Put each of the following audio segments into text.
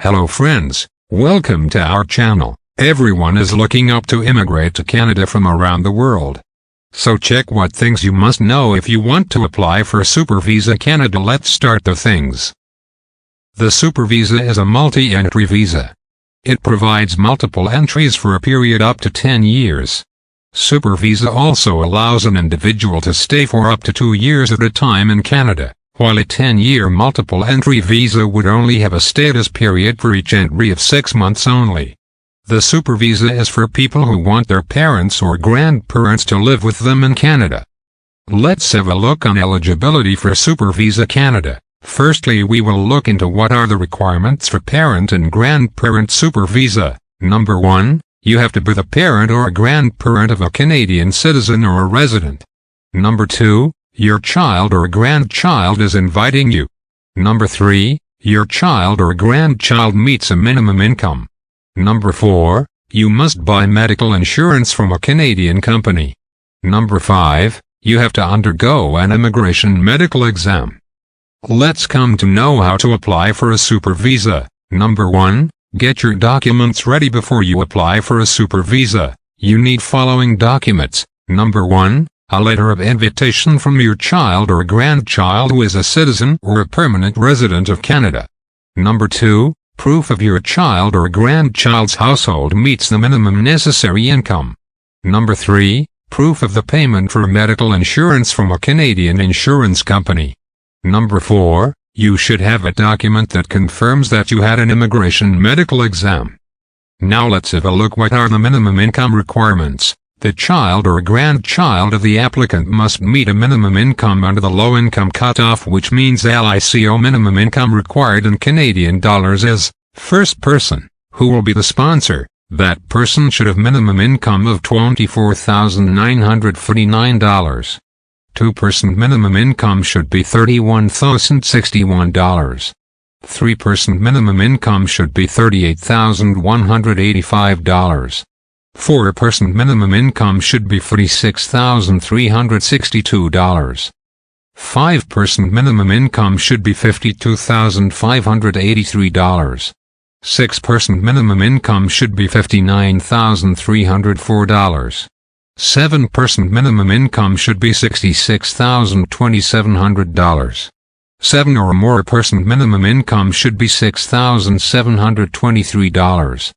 Hello friends, welcome to our channel. Everyone is looking up to immigrate to Canada from around the world. So check what things you must know if you want to apply for Super Visa Canada. Let's start the things. The Super Visa is a multi-entry visa. It provides multiple entries for a period up to 10 years. Super Visa also allows an individual to stay for up to 2 years at a time in Canada, while a 10-year multiple-entry visa would only have a status period for each entry of 6 months only. The Super Visa is for people who want their parents or grandparents to live with them in Canada. Let's have a look on eligibility for Super Visa Canada. Firstly, we will look into what are the requirements for parent and grandparent Super Visa. Number 1, you have to be the parent or grandparent of a Canadian citizen or a resident. Number 2, your child or grandchild is inviting you. Number 3, your child or grandchild meets a minimum income. Number 4, you must buy medical insurance from a Canadian company. Number 5, you have to undergo an immigration medical exam. Let's come to know how to apply for a Super Visa. Number 1, get your documents ready before you apply for a Super Visa. You need following documents. Number 1, a letter of invitation from your child or grandchild who is a citizen or a permanent resident of Canada. Number 2, proof of your child or grandchild's household meets the minimum necessary income. Number 3, proof of the payment for medical insurance from a Canadian insurance company. Number 4, you should have a document that confirms that you had an immigration medical exam. Now let's have a look what are the minimum income requirements. The child or grandchild of the applicant must meet a minimum income under the low-income cutoff, which means LICO minimum income required in Canadian dollars is, first person, who will be the sponsor, that person should have minimum income of $24,949. Two-person minimum income should be $31,061. Three-person minimum income should be $38,185. Four-person minimum income should be $46,362. Five-person minimum income should be $52,583. Six-person minimum income should be $59,304. Seven-person minimum income should be $66,2700. Seven or more person minimum income should be $6,723.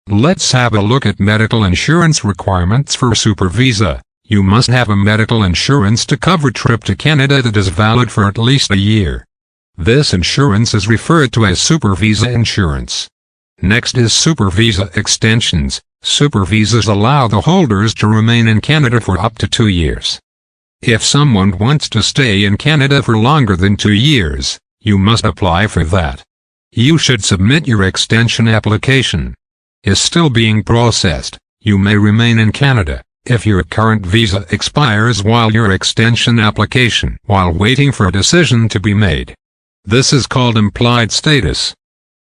Let's have a look at medical insurance requirements for Super Visa. You must have a medical insurance to cover trip to Canada that is valid for at least a year. This insurance is referred to as Super Visa insurance. Next is Super Visa extensions. Super Visas allow the holders to remain in Canada for up to 2 years. If someone wants to stay in Canada for longer than 2 years, you must apply for that. You should submit your extension application. Is still being processed. You may remain in Canada if your current visa expires while your extension application while waiting for a decision to be made. This is called implied status.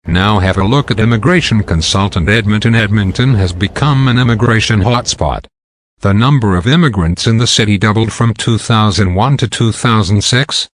Now have a look at Immigration Consultant Edmonton. Edmonton has become an immigration hotspot. The number of immigrants in the city doubled from 2001 to 2006.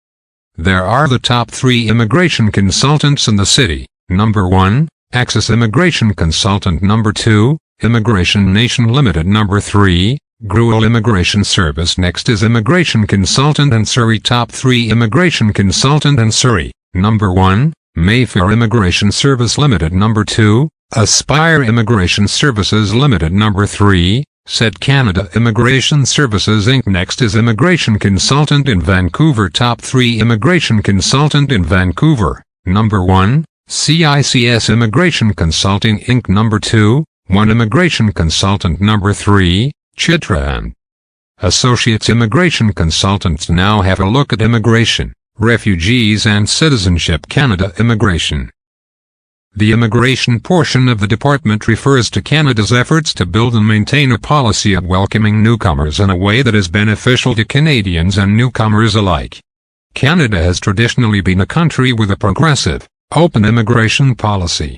There are the top 3 immigration consultants in the city. Number 1, Access Immigration Consultant. Number 2, Immigration Nation Limited. Number 3, Gruel Immigration Service. Next is Immigration Consultant in Surrey. Top 3 Immigration Consultant in Surrey. Number 1, Mayfair Immigration Service Limited. Number 2, Aspire Immigration Services Limited. Number 3, Said Canada Immigration Services Inc. Next is Immigration Consultant in Vancouver. Top 3 Immigration Consultant in Vancouver. Number 1, CICS Immigration Consulting Inc. Number 2, One Immigration Consultant. Number 3, Chitra and Associates Immigration Consultants. Now have a look at Immigration, Refugees and Citizenship Canada Immigration. The immigration portion of the department refers to Canada's efforts to build and maintain a policy of welcoming newcomers in a way that is beneficial to Canadians and newcomers alike. Canada has traditionally been a country with a progressive, open immigration policy.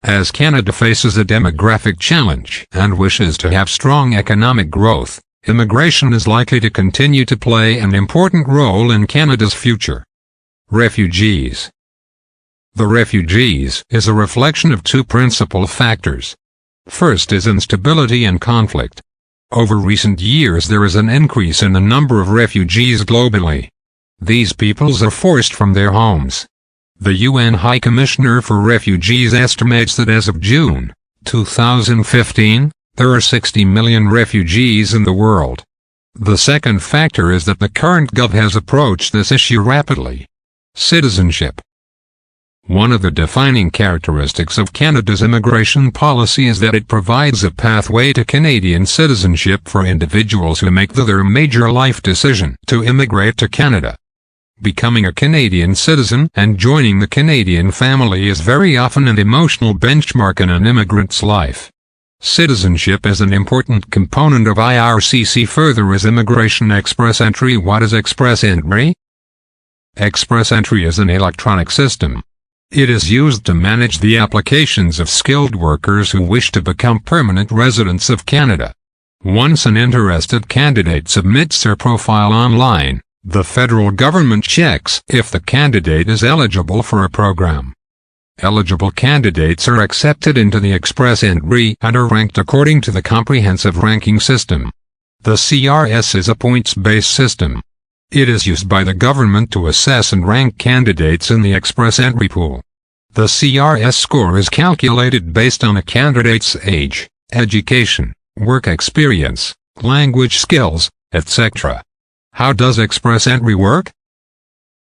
As Canada faces a demographic challenge and wishes to have strong economic growth, immigration is likely to continue to play an important role in Canada's future. Refugees. The refugees is a reflection of two principal factors. First is instability and conflict. Over recent years there is an increase in the number of refugees globally. These peoples are forced from their homes. The UN High Commissioner for Refugees estimates that as of June 2015, there are 60 million refugees in the world. The second factor is that the current government has approached this issue rapidly. Citizenship. One of the defining characteristics of Canada's immigration policy is that it provides a pathway to Canadian citizenship for individuals who make their major life decision to immigrate to Canada. Becoming a Canadian citizen and joining the Canadian family is very often an emotional benchmark in an immigrant's life. Citizenship is an important component of IRCC. Further is Immigration Express Entry. What is Express Entry? Express Entry is an electronic system. It is used to manage the applications of skilled workers who wish to become permanent residents of Canada. Once an interested candidate submits their profile online, the federal government checks if the candidate is eligible for a program. Eligible candidates are accepted into the Express Entry and are ranked according to the comprehensive ranking system. The CRS is a points-based system. It is used by the government to assess and rank candidates in the Express Entry pool. The CRS score is calculated based on a candidate's age, education, work experience, language skills, etc. How does Express Entry work?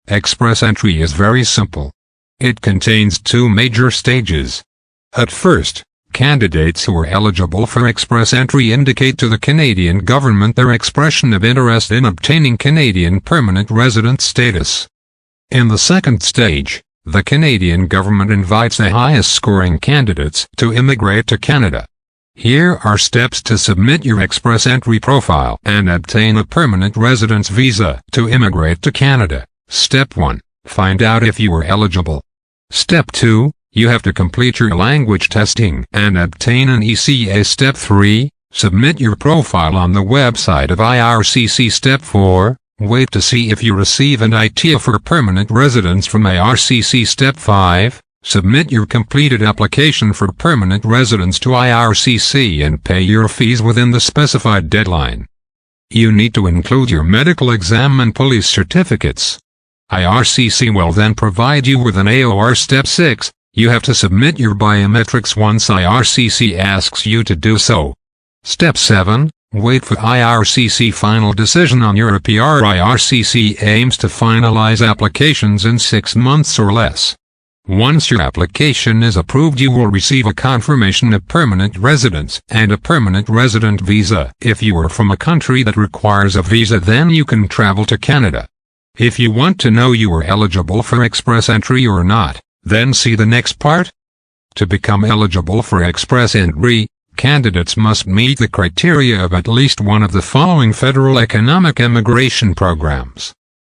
Express Entry is very simple. It contains two major stages. At first, candidates who are eligible for Express Entry indicate to the Canadian government their expression of interest in obtaining Canadian permanent resident status. In the second stage, the Canadian government invites the highest-scoring candidates to immigrate to Canada. Here are steps to submit your Express Entry profile and obtain a permanent residence visa to immigrate to Canada. Step 1. Find out if you are eligible. Step 2. You have to complete your language testing and obtain an ECA. Step 3. Submit your profile on the website of IRCC. Step 4. Wait to see if you receive an IT for permanent residence from IRCC. Step 5. Submit your completed application for permanent residence to IRCC and pay your fees within the specified deadline. You need to include your medical exam and police certificates. IRCC will then provide you with an AOR. Step 6. You have to submit your biometrics once IRCC asks you to do so. Step 7. Wait for IRCC final decision on your PR. IRCC aims to finalize applications in 6 months or less. Once your application is approved, you will receive a confirmation of permanent residence and a permanent resident visa. If you are from a country that requires a visa, then you can travel to Canada. If you want to know you are eligible for Express Entry or not, then see the next part. To become eligible for Express Entry, candidates must meet the criteria of at least one of the following federal economic immigration programs.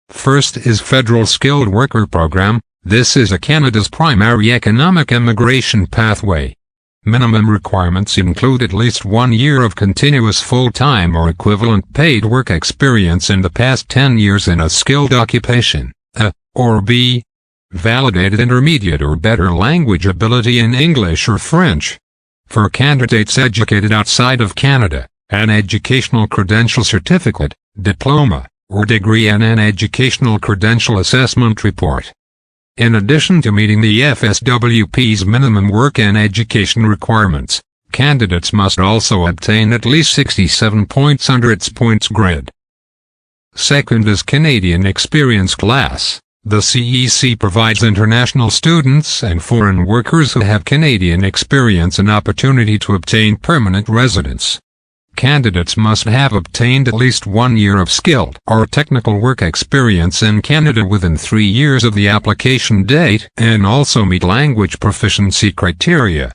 First is Federal Skilled Worker Program. This is Canada's primary economic immigration pathway. Minimum requirements include at least 1 year of continuous full-time or equivalent paid work experience in the past 10 years in a skilled occupation, or B, validated intermediate or better language ability in English or French. For candidates educated outside of Canada, an educational credential certificate, diploma, or degree and an educational credential assessment report. In addition to meeting the FSWP's minimum work and education requirements, candidates must also obtain at least 67 points under its points grid. Second is Canadian Experience Class. The CEC provides international students and foreign workers who have Canadian experience an opportunity to obtain permanent residence. Candidates must have obtained at least 1 year of skilled or technical work experience in Canada within 3 years of the application date and also meet language proficiency criteria.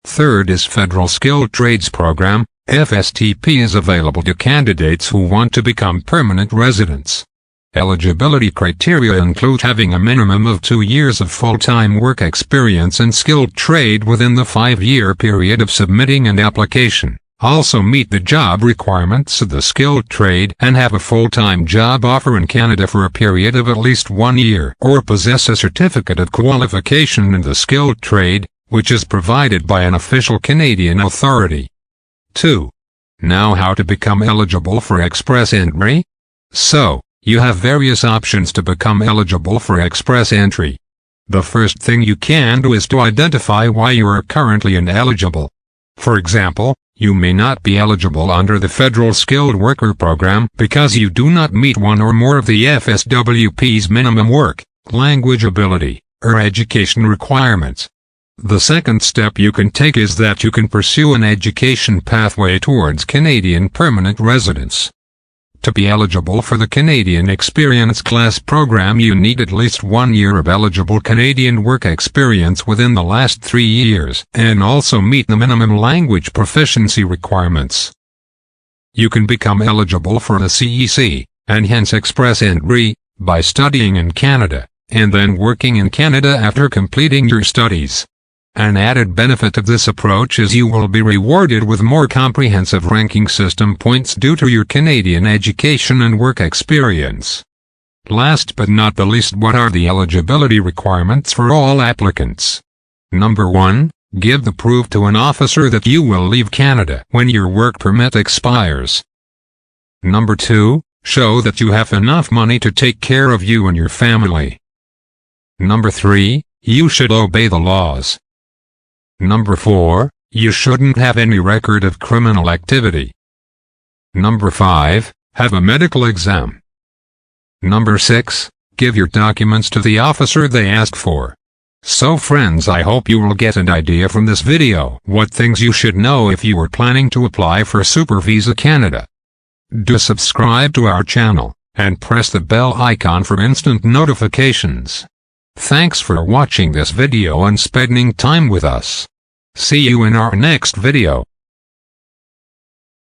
Third is Federal Skilled Trades Program. FSTP is available to candidates who want to become permanent residents. Eligibility criteria include having a minimum of 2 years of full-time work experience in skilled trade within the 5-year period of submitting an application. Also meet the job requirements of the skilled trade and have a full-time job offer in Canada for a period of at least 1 year, or possess a certificate of qualification in the skilled trade, which is provided by an official Canadian authority. 2. Now how to become eligible for express entry? So, you have various options to become eligible for express entry. The first thing you can do is to identify why you are currently ineligible. For example, you may not be eligible under the Federal Skilled Worker Program because you do not meet one or more of the FSWP's minimum work, language ability, or education requirements. The second step you can take is that you can pursue an education pathway towards Canadian permanent residence. To be eligible for the Canadian Experience Class program, you need at least 1 year of eligible Canadian work experience within the last 3 years, and also meet the minimum language proficiency requirements. You can become eligible for the CEC, and hence express entry, by studying in Canada, and then working in Canada after completing your studies. An added benefit of this approach is you will be rewarded with more comprehensive ranking system points due to your Canadian education and work experience. Last but not the least, what are the eligibility requirements for all applicants? Number 1. Give the proof to an officer that you will leave Canada when your work permit expires. Number 2. Show that you have enough money to take care of you and your family. Number 3. You should obey the laws. Number 4, you shouldn't have any record of criminal activity. Number 5, have a medical exam. Number 6, give your documents to the officer they ask for. So friends, I hope you will get an idea from this video what things you should know if you are planning to apply for Super Visa Canada. Do subscribe to our channel, and press the bell icon for instant notifications. Thanks for watching this video and spending time with us. See you in our next video.